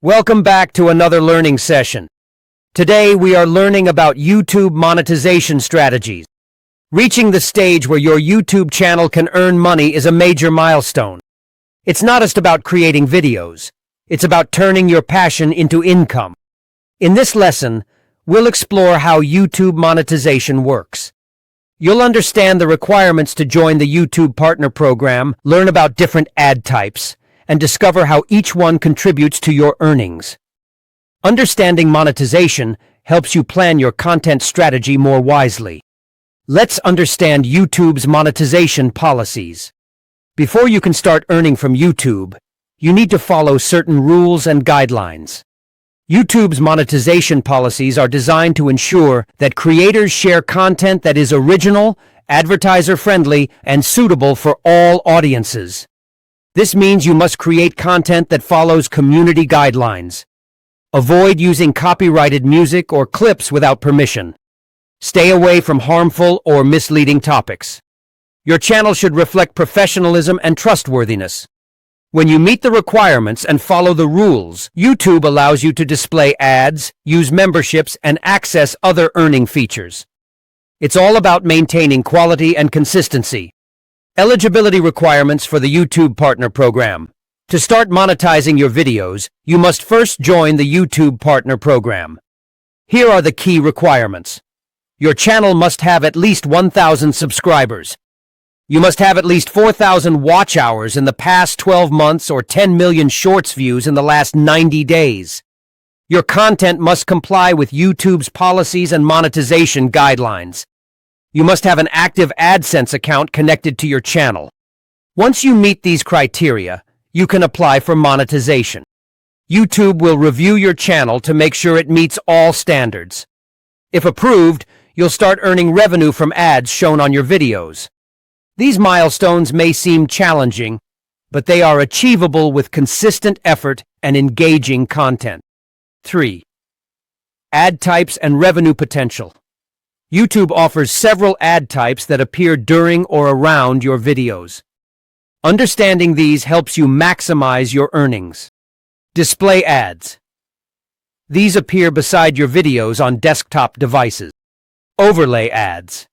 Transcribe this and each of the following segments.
Welcome back to another learning session. Today we are learning about YouTube monetization strategies. Reaching the stage where your YouTube channel can earn money is a major milestone. It's not just about creating videos. It's about turning your passion into income. In this lesson, we'll explore how YouTube monetization works. You'll understand the requirements to join the YouTube Partner Program, learn about different ad types, and discover how each one contributes to your earnings. Understanding monetization helps you plan your content strategy more wisely. Let's understand YouTube's monetization policies. Before you can start earning from YouTube, you need to follow certain rules and guidelines. YouTube's monetization policies are designed to ensure that creators share content that is original, advertiser-friendly, and suitable for all audiences. This means you must create content that follows community guidelines. Avoid using copyrighted music or clips without permission. Stay away from harmful or misleading topics. Your channel should reflect professionalism and trustworthiness. When you meet the requirements and follow the rules, YouTube allows you to display ads, use memberships, and access other earning features. It's all about maintaining quality and consistency. Eligibility requirements for the YouTube Partner Program. To start monetizing your videos, you must first join the YouTube Partner Program. Here are the key requirements. Your channel must have at least 1,000 subscribers. You must have at least 4,000 watch hours in the past 12 months or 10 million shorts views in the last 90 days. Your content must comply with YouTube's policies and monetization guidelines. You must have an active AdSense account connected to your channel. Once you meet these criteria, you can apply for monetization. YouTube will review your channel to make sure it meets all standards. If approved, you'll start earning revenue from ads shown on your videos. These milestones may seem challenging, but they are achievable with consistent effort and engaging content. 3. Ad types and revenue potential. YouTube offers several ad types that appear during or around your videos. Understanding these helps you maximize your earnings. Display ads. These appear beside your videos on desktop devices. Overlay ads.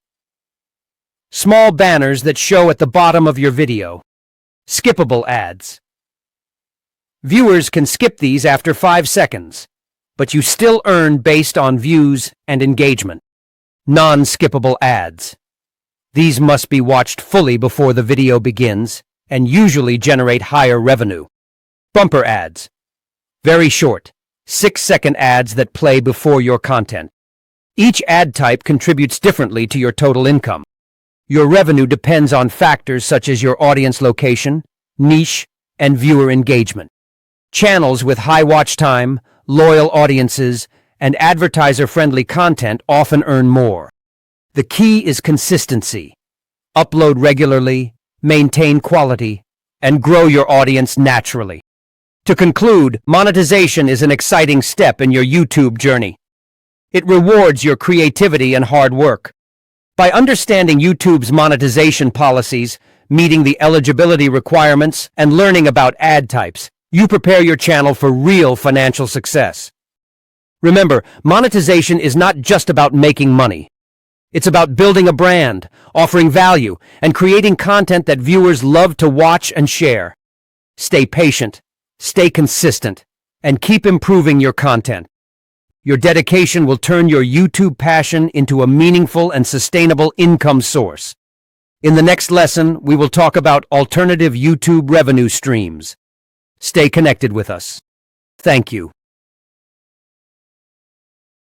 Small banners that show at the bottom of your video. Skippable ads. Viewers can skip these after 5 seconds, but you still earn based on views and engagement. Non-skippable ads. These must be watched fully before the video begins and usually generate higher revenue. Bumper ads. Very short, 6-second ads that play before your content. Each ad type contributes differently to your total income. Your revenue depends on factors such as your audience location, niche, and viewer engagement. Channels with high watch time, loyal audiences, and advertiser-friendly content often earn more. The key is consistency. Upload regularly, maintain quality, and grow your audience naturally. To conclude, monetization is an exciting step in your YouTube journey. It rewards your creativity and hard work. By understanding YouTube's monetization policies, meeting the eligibility requirements, and learning about ad types, you prepare your channel for real financial success. Remember, monetization is not just about making money. It's about building a brand, offering value, and creating content that viewers love to watch and share. Stay patient, stay consistent, and keep improving your content. Your dedication will turn your YouTube passion into a meaningful and sustainable income source. In the next lesson, we will talk about alternative YouTube revenue streams. Stay connected with us. Thank you.